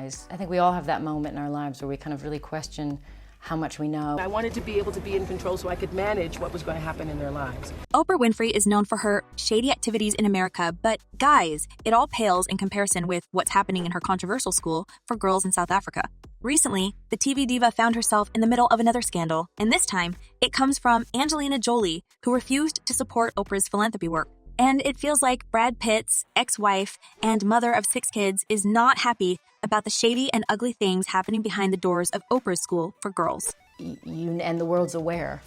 realize, I think we all have that moment in our lives where we kind of really question how much we know. I wanted to be able to be in control so I could manage what was going to happen in their lives. Oprah Winfrey is known for her shady activities in America, but guys, it all pales in comparison with what's happening in her controversial school for girls in South Africa. Recently, the TV diva found herself in the middle of another scandal, and this time, it comes from Angelina Jolie, who refused to support Oprah's philanthropy work. And it feels like Brad Pitt's ex-wife and mother of 6 kids is not happy about the shady and ugly things happening behind the doors of Oprah's school for girls. And the world's aware,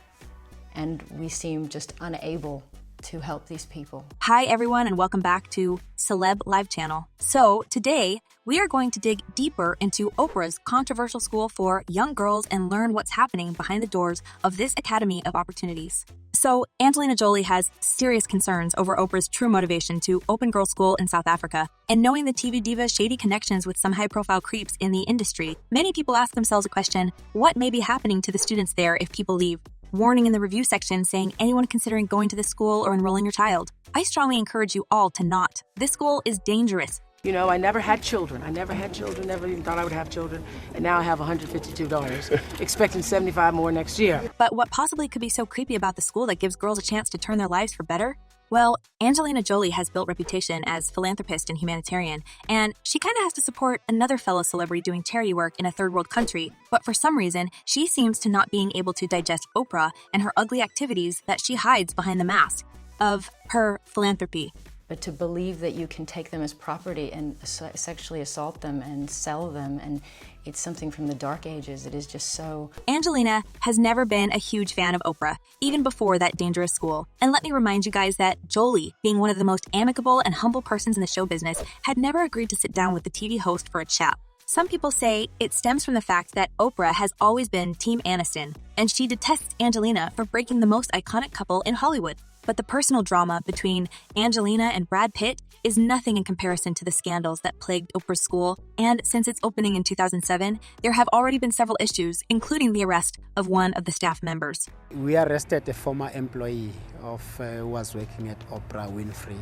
and we seem just unable to help these people. Hi everyone, and welcome back to Celeb Live Channel. So today, we are going to dig deeper into Oprah's controversial school for young girls and learn what's happening behind the doors of this Academy of Opportunities. So, Angelina Jolie has serious concerns over Oprah's true motivation to open girls' school in South Africa. And knowing the TV diva's shady connections with some high-profile creeps in the industry, many people ask themselves a question, what may be happening to the students there if people leave? Warning in the review section saying anyone considering going to this school or enrolling your child. I strongly encourage you all to not. This school is dangerous. You know, I never had children. Never even thought I would have children. And now I have 152 daughters, expecting 75 more next year. But what possibly could be so creepy about the school that gives girls a chance to turn their lives for better? Well, Angelina Jolie has built reputation as philanthropist and humanitarian, and she kind of has to support another fellow celebrity doing charity work in a third world country. But for some reason, she seems to not being able to digest Oprah and her ugly activities that she hides behind the mask of her philanthropy. But to believe that you can take them as property and sexually assault them and sell them, and it's something from the dark ages, it is just so... Angelina has never been a huge fan of Oprah, even before that dangerous school. And let me remind you guys that Jolie, being one of the most amicable and humble persons in the show business, had never agreed to sit down with the TV host for a chat. Some people say it stems from the fact that Oprah has always been Team Aniston, and she detests Angelina for breaking the most iconic couple in Hollywood. But the personal drama between Angelina and Brad Pitt is nothing in comparison to the scandals that plagued Oprah's school, and since its opening in 2007, there have already been several issues, including the arrest of one of the staff members. We arrested a former employee who was working at Oprah Winfrey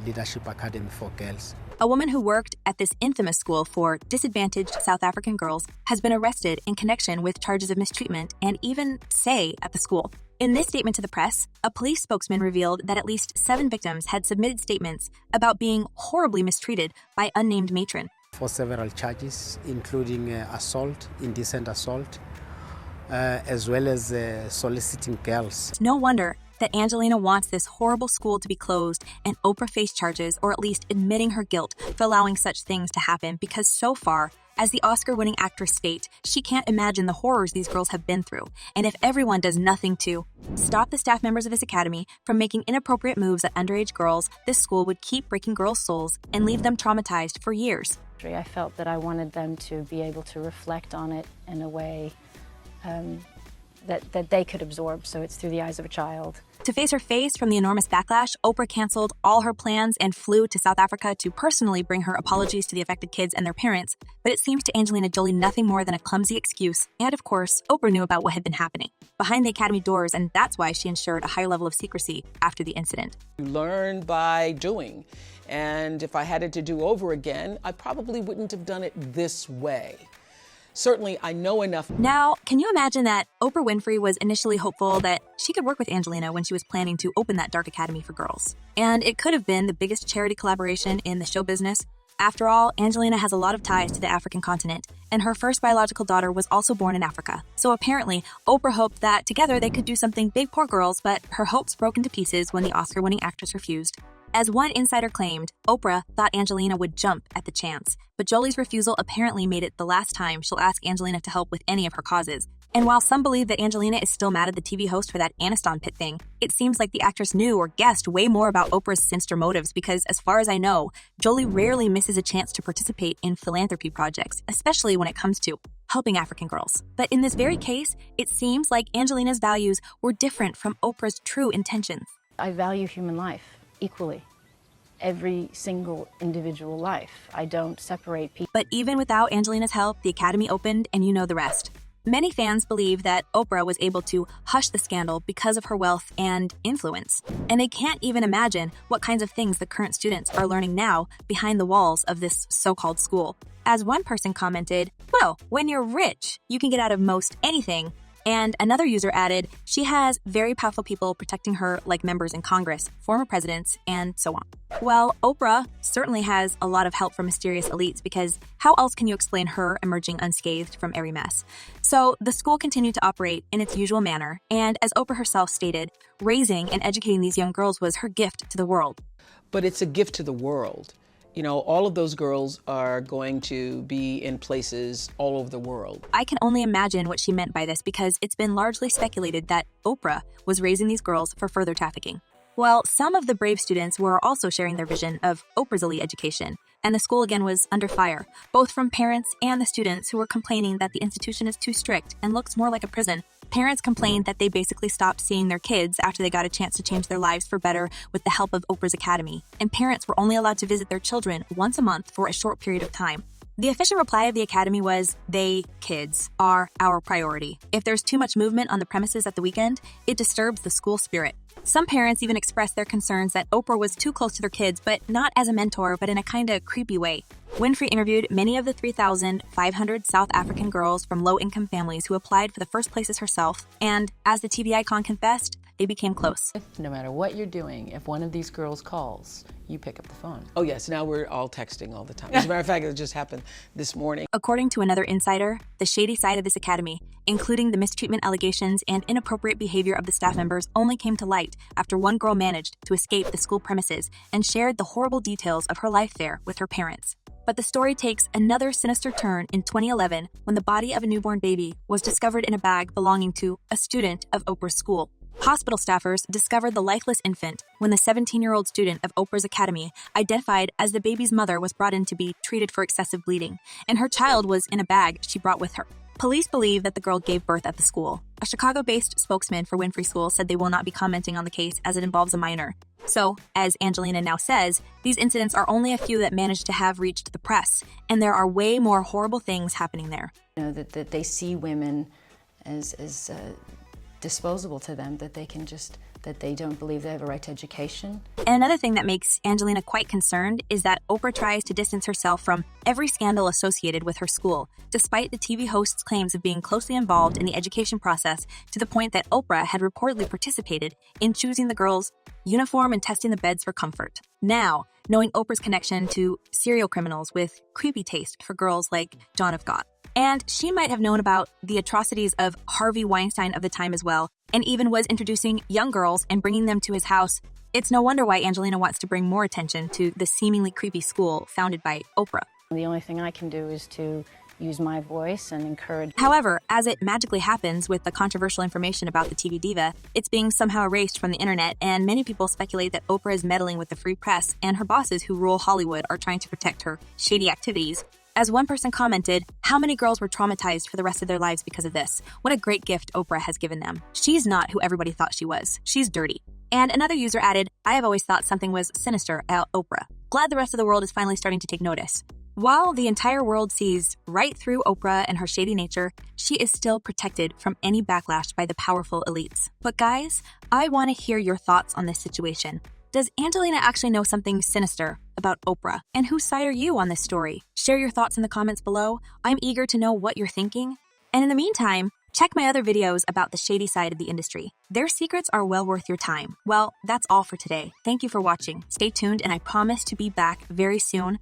Leadership Academy for Girls. A woman who worked at this infamous school for disadvantaged South African girls has been arrested in connection with charges of mistreatment and even say at the school. In this statement to the press, a police spokesman revealed that at least 7 victims had submitted statements about being horribly mistreated by unnamed matron. For several charges, including assault, indecent assault, as well as soliciting girls. No wonder that Angelina wants this horrible school to be closed and Oprah face charges, or at least admitting her guilt for allowing such things to happen, because so far, as the Oscar-winning actress states, she can't imagine the horrors these girls have been through. And if everyone does nothing to stop the staff members of this academy from making inappropriate moves at underage girls, this school would keep breaking girls' souls and leave them traumatized for years. I felt that I wanted them to be able to reflect on it in a way that they could absorb, so it's through the eyes of a child. To face her face from the enormous backlash, Oprah canceled all her plans and flew to South Africa to personally bring her apologies to the affected kids and their parents. But it seems to Angelina Jolie nothing more than a clumsy excuse. And of course, Oprah knew about what had been happening behind the academy doors, and that's why she ensured a high level of secrecy after the incident. You learn by doing. And if I had it to do over again, I probably wouldn't have done it this way. Certainly, I know enough. Now, can you imagine that Oprah Winfrey was initially hopeful that she could work with Angelina when she was planning to open that dark academy for girls? And it could have been the biggest charity collaboration in the show business. After all, Angelina has a lot of ties to the African continent, and her first biological daughter was also born in Africa. So apparently, Oprah hoped that together they could do something big for girls, but her hopes broke into pieces when the Oscar-winning actress refused. As one insider claimed, Oprah thought Angelina would jump at the chance, but Jolie's refusal apparently made it the last time she'll ask Angelina to help with any of her causes. And while some believe that Angelina is still mad at the TV host for that Aniston Pitt thing, it seems like the actress knew or guessed way more about Oprah's sinister motives, because as far as I know, Jolie rarely misses a chance to participate in philanthropy projects, especially when it comes to helping African girls. But in this very case, it seems like Angelina's values were different from Oprah's true intentions. I value human life equally. Every single individual life. I don't separate people. But even without Angelina's help, the academy opened, and you know the rest. Many fans believe that Oprah was able to hush the scandal because of her wealth and influence, and they can't even imagine what kinds of things the current students are learning now behind the walls of this so-called school. As one person commented, "Well, when you're rich, you can get out of most anything." And another user added, "She has very powerful people protecting her, like members in Congress, former presidents, and so on." Well, Oprah certainly has a lot of help from mysterious elites, because how else can you explain her emerging unscathed from every mess? So the school continued to operate in its usual manner, and as Oprah herself stated, raising and educating these young girls was her gift to the world. But it's a gift to the world. You know, all of those girls are going to be in places all over the world. I can only imagine what she meant by this, because it's been largely speculated that Oprah was raising these girls for further trafficking. Well, some of the brave students were also sharing their vision of Oprah's elite education, and the school again was under fire, both from parents and the students who were complaining that the institution is too strict and looks more like a prison. Parents complained that they basically stopped seeing their kids after they got a chance to change their lives for better with the help of Oprah's Academy, and parents were only allowed to visit their children once a month for a short period of time. The official reply of the Academy was, "They, kids, are our priority. If there's too much movement on the premises at the weekend, it disturbs the school spirit." Some parents even expressed their concerns that Oprah was too close to their kids, but not as a mentor, but in a kinda creepy way. Winfrey interviewed many of the 3,500 South African girls from low-income families who applied for the first places herself, and as the TV icon confessed, they became close. No matter what you're doing, if one of these girls calls, you pick up the phone. Oh yes, now we're all texting all the time. As a matter of fact, it just happened this morning. According to another insider, the shady side of this academy, including the mistreatment allegations and inappropriate behavior of the staff members, only came to light after one girl managed to escape the school premises and shared the horrible details of her life there with her parents. But the story takes another sinister turn in 2011 when the body of a newborn baby was discovered in a bag belonging to a student of Oprah's school. Hospital staffers discovered the lifeless infant when the 17-year-old student of Oprah's Academy, identified as the baby's mother, was brought in to be treated for excessive bleeding, and her child was in a bag she brought with her. Police believe that the girl gave birth at the school. A Chicago-based spokesman for Winfrey School said they will not be commenting on the case as it involves a minor. So, as Angelina now says, these incidents are only a few that managed to have reached the press, and there are way more horrible things happening there. You know, that they see women as disposable to them, that they don't believe they have a right to education. And another thing that makes Angelina quite concerned is that Oprah tries to distance herself from every scandal associated with her school, despite the TV host's claims of being closely involved in the education process, to the point that Oprah had reportedly participated in choosing the girls' uniform and testing the beds for comfort. Now, knowing Oprah's connection to serial criminals with creepy taste for girls like John of God. And she might have known about the atrocities of Harvey Weinstein of the time as well, and even was introducing young girls and bringing them to his house. It's no wonder why Angelina wants to bring more attention to the seemingly creepy school founded by Oprah. The only thing I can do is to use my voice and encourage. However, as it magically happens with the controversial information about the TV diva, it's being somehow erased from the internet, and many people speculate that Oprah is meddling with the free press, and her bosses who rule Hollywood are trying to protect her shady activities. As one person commented, "How many girls were traumatized for the rest of their lives because of this? What a great gift Oprah has given them. She's not who everybody thought she was. She's dirty." And another user added, "I have always thought something was sinister about Oprah. Glad the rest of the world is finally starting to take notice." While the entire world sees right through Oprah and her shady nature, she is still protected from any backlash by the powerful elites. But guys, I want to hear your thoughts on this situation. Does Angelina actually know something sinister about Oprah? And whose side are you on this story? Share your thoughts in the comments below. I'm eager to know what you're thinking. And in the meantime, check my other videos about the shady side of the industry. Their secrets are well worth your time. Well, that's all for today. Thank you for watching. Stay tuned, and I promise to be back very soon